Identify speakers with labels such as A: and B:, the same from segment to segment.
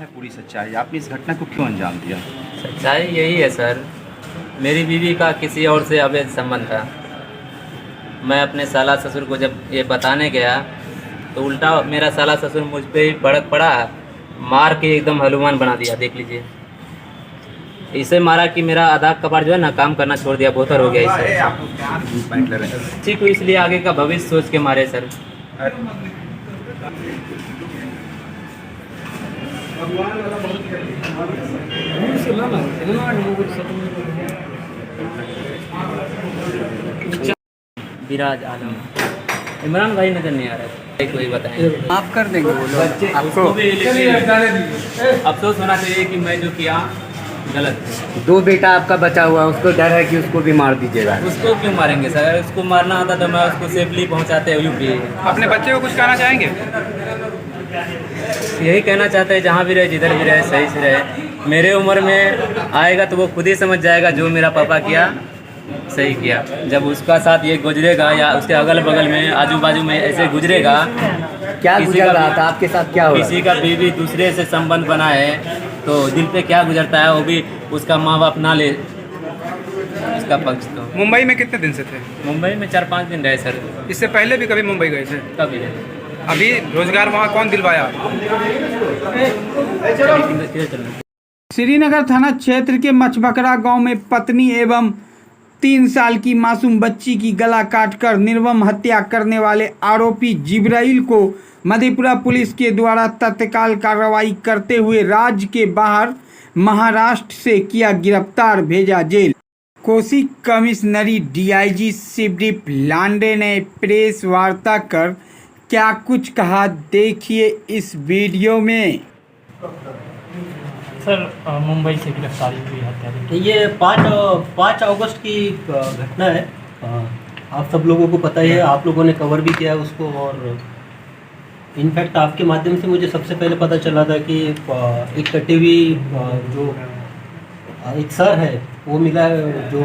A: है पूरी सच्चाई? आपने इस घटना को क्यों अंजाम दिया?
B: सच्चाई यही है सर, मेरी बीवी का किसी और से अवैध संबंध था। मैं अपने साला ससुर को जब ये बताने गया तो उल्टा मेरा साला ससुर मुझ पे ही भड़क पड़ा, मार के एकदम हलुमान बना दिया। देख लीजिए, इसे मारा कि मेरा आधा कपार जो है ना काम करना छोड़ दिया, बोथर हो गया इसे। इसी को इसलिए आगे का भविष्य सोच के मारे सर। विराज आलम, इमरान भाई नजर नहीं आ रहा है, कोई बताएं।
C: माफ कर देंगे वो लोग
B: बच्चे
C: आपको।
B: भी अफसोस होना चाहिए कि मैं जो किया गलत है।
C: दो बेटा आपका बचा हुआ है, उसको डर है कि उसको भी मार दीजिएगा।
B: उसको क्यों मारेंगे सर? अगर उसको मारना आता तो मैं उसको सेफली पहुंचाते यूपी।
D: अपने बच्चे को कुछ कहना चाहेंगे?
B: यही कहना चाहते हैं, जहाँ भी रहे जिधर भी रहे सही से रहे। मेरे उम्र में आएगा तो वो खुद ही समझ जाएगा जो मेरा पापा किया सही किया। जब उसका साथ ये गुजरेगा या उसके अगल बगल में आजू बाजू में ऐसे गुजरेगा,
C: क्या
B: किसी
C: गुजर
B: का
C: रहा था आपके साथ? क्या हुआ?
B: किसी का बीवी दूसरे से संबंध बना है तो दिल पे क्या गुजरता है, वो भी उसका माँ बाप ना ले उसका पक्ष। तो
D: मुंबई में कितने दिन से थे?
B: मुंबई में 4-5 दिन रहे सर।
D: इससे पहले भी कभी मुंबई गए थे?
B: कभी नहीं।
D: अभी रोजगार वहाँ कौन दिलवाया?
E: श्रीनगर थाना क्षेत्र के मछबकरा गांव में पत्नी एवं 3 साल की मासूम बच्ची की गला काटकर निर्मम हत्या करने वाले आरोपी जिब्राइल को मधेपुरा पुलिस के द्वारा तत्काल कार्रवाई करते हुए राज्य के बाहर महाराष्ट्र से किया गिरफ्तार, भेजा जेल। कोसी कमिश्नरी डीआईजी शिवदीप लांडे ने प्रेस वार्ता कर क्या कुछ कहा, देखिए इस वीडियो में।
F: सर, मुंबई से गिरफ्तारी हुई हत्या।
G: ये 5 अगस्त की घटना है। आप सब लोगों को पता ही है, आप लोगों ने कवर भी किया है उसको। और इनफैक्ट आपके माध्यम से मुझे सबसे पहले पता चला था कि एक कटी हुई जो एक सर है वो मिला, जो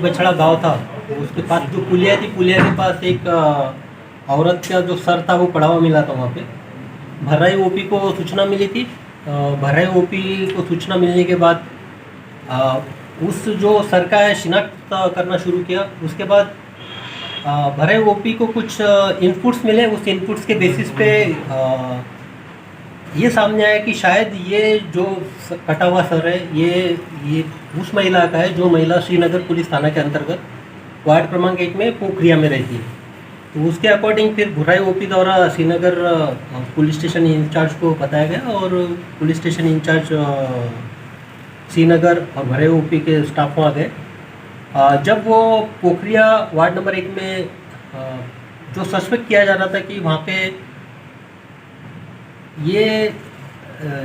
G: बछड़ा गांव था उसके पास जो पुलिया थी, पुलिया के पास एक औरत का जो सर था वो पड़ा हुआ मिला था वहाँ पे। भर्राई ओपी को सूचना मिली थी। भर्राई ओपी को सूचना मिलने के बाद उस जो सर का है शिनाख्त करना शुरू किया। उसके बाद भर्राई ओपी को कुछ इनपुट्स मिले। उस इनपुट्स के बेसिस पे ये सामने आया कि शायद ये जो कटा हुआ सर है ये उस महिला का है जो महिला श्रीनगर पुलिस थाना के अंतर्गत वार्ड क्रमांक 1 में पोखरिया में रहती है। तो उसके अकॉर्डिंग फिर भर्राई ओपी द्वारा श्रीनगर पुलिस स्टेशन इंचार्ज को बताया गया और पुलिस स्टेशन इंचार्ज श्रीनगर और भर्राई ओपी के स्टाफ वहाँ गए। जब वो पोखरिया वार्ड नंबर 1 में जो सस्पेक्ट किया जा रहा था कि वहाँ पे ये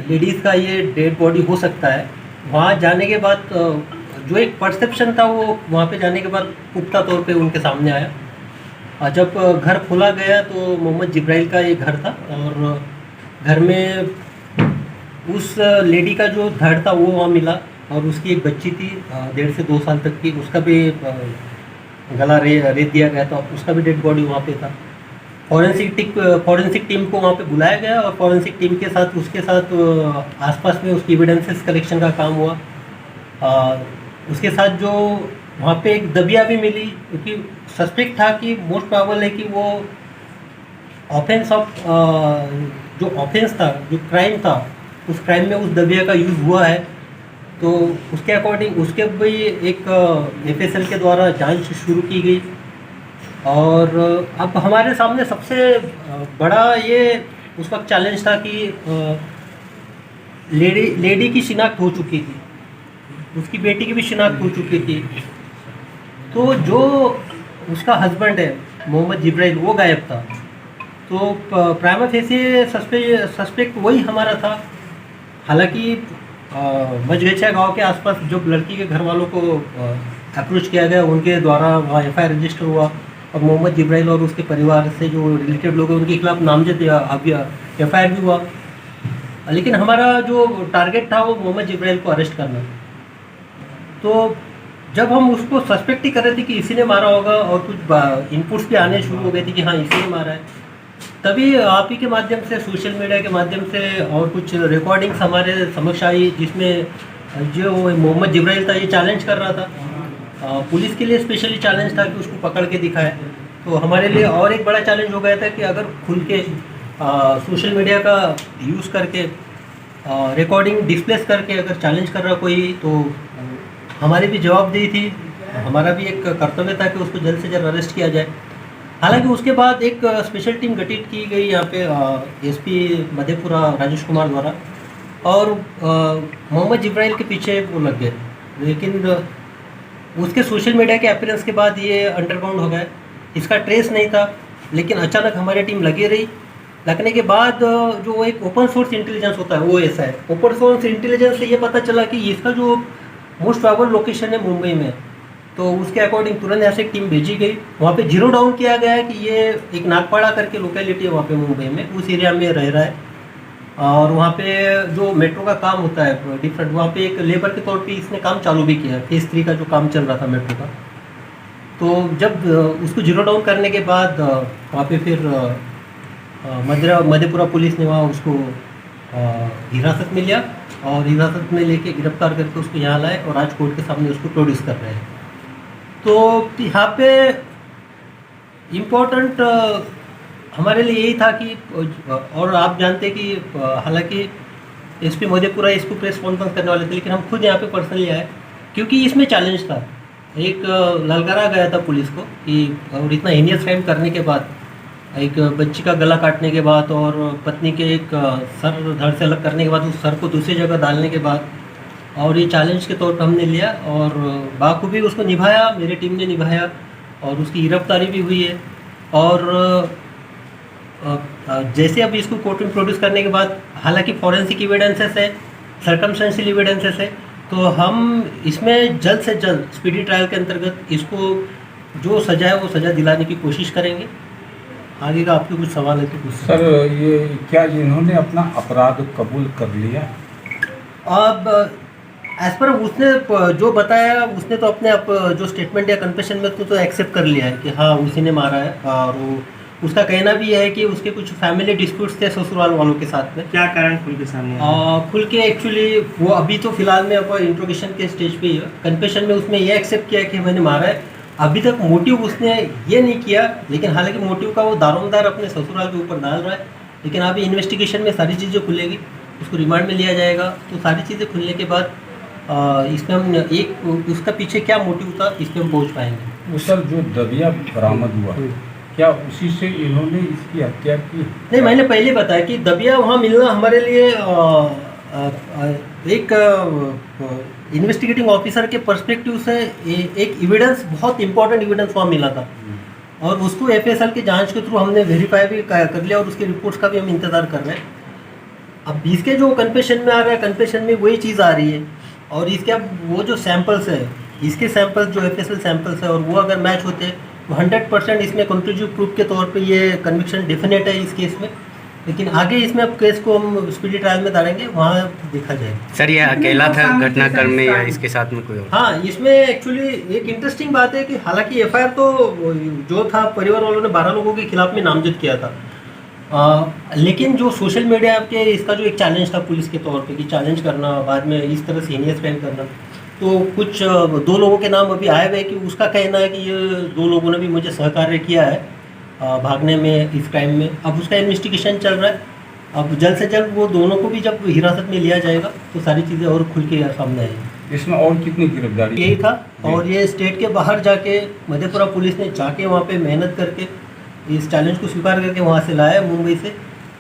G: लेडीज़ का ये डेड बॉडी हो सकता है, वहाँ जाने के बाद जो एक परसेप्शन था वो वहाँ पे जाने के बाद पुख्ता तौर पे उनके सामने आया। जब घर खोला गया तो मोहम्मद जिब्राइल का ये घर था और घर में उस लेडी का जो धड़ था वो वहाँ मिला और उसकी एक बच्ची थी 1.5 से 2 साल तक की, उसका भी गला रेत दिया गया था, उसका भी डेड बॉडी वहाँ पे था। फॉरेंसिक टीम को वहाँ पे बुलाया गया और फॉरेंसिक टीम के साथ उसके साथ आसपास में उसकी एविडेंसेस कलेक्शन का काम हुआ। उसके साथ जो वहाँ पे एक दबिया भी मिली, क्योंकि सस्पेक्ट था कि मोस्ट प्रोबेबल है कि वो ऑफेंस ऑफ जो ऑफेंस था, जो क्राइम था, उस क्राइम में उस दबिया का यूज़ हुआ है। तो उसके अकॉर्डिंग उसके भी एक एफएसएल के द्वारा जांच शुरू की गई। और अब हमारे सामने सबसे बड़ा ये उस वक्त चैलेंज था कि लेडी की शिनाख्त हो चुकी थी, उसकी बेटी की भी शिनाख्त हो चुकी थी। तो जो उसका हस्बैंड है मोहम्मद जिब्राइल वो गायब था। तो प्राइमा फेसी सस्पेक्ट वही हमारा था। हालांकि मजगछिया गांव के आसपास जो लड़की के घर वालों को अप्रोच किया गया उनके द्वारा वहाँ एफआईआर रजिस्टर हुआ और मोहम्मद जिब्राइल और उसके परिवार से जो रिलेटेड लोग हैं उनके खिलाफ नामजद एफआईआर भी हुआ। लेकिन हमारा जो टारगेट था वो मोहम्मद जिब्राइल को अरेस्ट करना। तो जब हम उसको सस्पेक्ट ही कर रहे थे कि इसी ने मारा होगा और कुछ इनपुट्स भी आने शुरू हो गए थे कि हाँ इसी ने मारा है, तभी आप ही के माध्यम से, सोशल मीडिया के माध्यम से और कुछ रिकॉर्डिंग्स हमारे समक्ष आई, जिसमें जो मोहम्मद जिब्राइल था ये चैलेंज कर रहा था। पुलिस के लिए स्पेशली चैलेंज था कि उसको पकड़ के दिखाए। तो हमारे लिए और एक बड़ा चैलेंज हो गया था कि अगर खुल के सोशल मीडिया का यूज़ करके रिकॉर्डिंग डिस्प्लेस करके अगर चैलेंज कर रहा कोई, तो हमारी भी जवाबदेही थी, हमारा भी एक कर्तव्य था कि उसको जल्द से जल्द अरेस्ट किया जाए। हालांकि उसके बाद एक स्पेशल टीम गठित की गई यहाँ पे एसपी मधेपुरा राजेश कुमार द्वारा, और मोहम्मद जिब्राइल के पीछे वो लग गए। लेकिन उसके सोशल मीडिया के अपीयरेंस के बाद ये अंडरग्राउंड हो गया, इसका ट्रेस नहीं था। लेकिन अचानक हमारी टीम लगी रही, लगने के बाद जो एक ओपन सोर्स इंटेलिजेंस होता है वो ऐसा है। ओपन सोर्स इंटेलिजेंस से ये पता चला कि इसका जो मोस्ट प्रोबेबल लोकेशन है मुंबई में, तो उसके अकॉर्डिंग तुरंत यहाँ से एक टीम भेजी गई। वहाँ पे जीरो डाउन किया गया है कि ये एक नागपाड़ा करके लोकेलिटी है वहाँ पे मुंबई में, उस एरिया में रह रहा है। और वहाँ पे जो मेट्रो का काम होता है डिफरेंट, वहाँ पे एक लेबर के तौर पे इसने काम चालू भी किया है। फेज़ 3 का जो काम चल रहा था मेट्रो का, तो जब उसको जीरो डाउन करने के बाद वहाँ पे फिर मधेपुरा पुलिस ने वहाँ उसको हिरासत में लिया, और हिरासत में लेके गिरफ्तार करके उसको यहाँ लाए और आज कोर्ट के सामने उसको प्रोड्यूस कर रहे हैं। तो यहाँ पे इम्पोर्टेंट हमारे लिए यही था कि, और आप जानते कि हालांकि एसपी मधेपुरा इसको प्रेस कॉन्फ्रेंस करने वाले थे, लेकिन हम खुद यहाँ पे पर्सनली आए क्योंकि इसमें चैलेंज था। एक ललकारा गया था पुलिस को कि, और इतना हीनियस क्राइम करने के बाद, एक बच्ची का गला काटने के बाद और पत्नी के एक सर धड़ से अलग करने के बाद, उस सर को दूसरी जगह डालने के बाद, और ये चैलेंज के तौर पर हमने लिया और बाखूबी उसको निभाया, मेरी टीम ने निभाया, और उसकी गिरफ्तारी भी हुई है। और जैसे अब इसको कोर्ट में प्रोड्यूस करने के बाद, हालांकि फॉरेंसिक एविडेंसेस है, सर्कमस्टेंशियल एविडेंसेस है, तो हम इसमें जल्द से जल्द स्पीडी ट्रायल के अंतर्गत इसको जो सजा है वो सज़ा दिलाने की कोशिश करेंगे। आगे का आपके कुछ सवाल है तो कुछ।
H: सर, ये क्या इन्होंने अपना अपराध कबूल कर लिया?
G: अब एज पर उसने जो बताया, उसने तो अपने जो स्टेटमेंट या कन्फेशन में तो एक्सेप्ट कर लिया है कि हाँ उसी ने मारा है। और उसका कहना भी है कि उसके कुछ फैमिली डिस्प्यूट्स थे ससुराल वालों के साथ में।
C: क्या कारण खुल के सामने
G: खुल के एक्चुअली वो अभी तो फिलहाल में इंट्रोगेशन के स्टेज पे ही है। कन्फेशन में उसने ये एक्सेप्ट किया कि मैंने मारा है। अभी तक मोटिव उसने ये नहीं किया, लेकिन हालांकि मोटिव का वो दारोमदार अपने ससुराल के ऊपर डाल रहा है। लेकिन अभी इन्वेस्टिगेशन में सारी चीज़ें खुलेगी, उसको रिमांड में लिया जाएगा, तो सारी चीज़ें खुलने के बाद इसमें हम एक उसका पीछे क्या मोटिव था इस पर हम पहुँच पाएंगे।
H: वो सर जो दबिया बरामद हुआ, क्या उसी से इन्होंने इसकी हत्या की?
G: नहीं, मैंने पहले बताया कि दबिया वहाँ मिलना हमारे लिए एक इन्वेस्टिगेटिंग ऑफिसर के पर्सपेक्टिव से एक एविडेंस, बहुत इंपॉर्टेंट एविडेंस वहाँ मिला था, और उसको एफएसएल की जांच के थ्रू हमने वेरीफाई भी कर लिया और उसकी रिपोर्ट्स का भी हम इंतज़ार कर रहे हैं। अब इसके जो कन्फेशन में आ रहा है, कन्फेशन में वही चीज़ आ रही है, और इसके अब वो जो सैंपल्स है, इसके सैंपल्स जो एफएसएल सैंपल्स है, और वो अगर मैच होते हैं तो 100% इसमें कंक्लूसिव प्रूफ के तौर पे ये कन्विक्शन डेफिनेट है इस केस में। लेकिन आगे इसमें अब केस को हम स्पीडी ट्रायल में डालेंगे, वहाँ देखा जाएगा।
C: सर, ये अकेला था घटनाक्रम में या इसके साथ में कोई और?
G: हाँ, इसमें एक्चुअली एक इंटरेस्टिंग बात है कि हालांकि एफआईआर तो जो था परिवार वालों ने 12 लोगों के खिलाफ में नामजद किया था, लेकिन जो सोशल मीडिया के इसका जो एक चैलेंज था पुलिस के तौर पे कि चैलेंज करना, बाद में इस तरह से हीनियस क्राइम करना, तो कुछ 2 लोगों के नाम अभी आए हुए कि उसका कहना है कि ये 2 लोगों ने भी मुझे सहकार्य किया है भागने में, इस क्राइम में। अब उसका इन्वेस्टिगेशन चल रहा है। अब जल्द से जल्द वो दोनों को भी जब हिरासत में लिया जाएगा तो सारी चीज़ें और खुल के सामने आएगी।
H: इसमें और कितनी गिरफ्तारी?
G: यही था, और ये स्टेट के बाहर जाके मधेपुरा पुलिस ने जाके वहाँ पे मेहनत करके इस चैलेंज को स्वीकार करके वहाँ से लाया मुंबई से,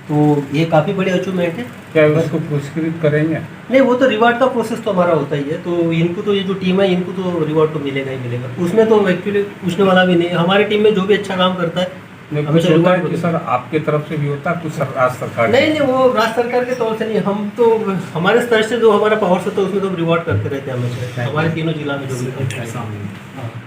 G: तो ये काफ़ी बड़ी अचीवमेंट है।
H: क्या उसको पुरस्कृत करेंगे?
G: नहीं, वो तो रिवार्ड का प्रोसेस तो हमारा होता ही है, तो इनको तो ये जो टीम है इनको तो रिवार्ड तो मिलेगा ही मिलेगा, उसमें तो एक्चुअली पूछने वाला भी नहीं है। हमारी टीम में जो भी अच्छा काम करता है
H: कुछ होता है कि सर आपके तरफ से भी होता है, कुछ राज्य सरकार?
G: नहीं, वो राज्य सरकार के तौर से नहीं, हम तो हमारे स्तर से जो हमारा पावर से तो उसमें तो रिवॉर्ड करते रहते हैं हमेशा, हमारे तीनों जिला में जो भी।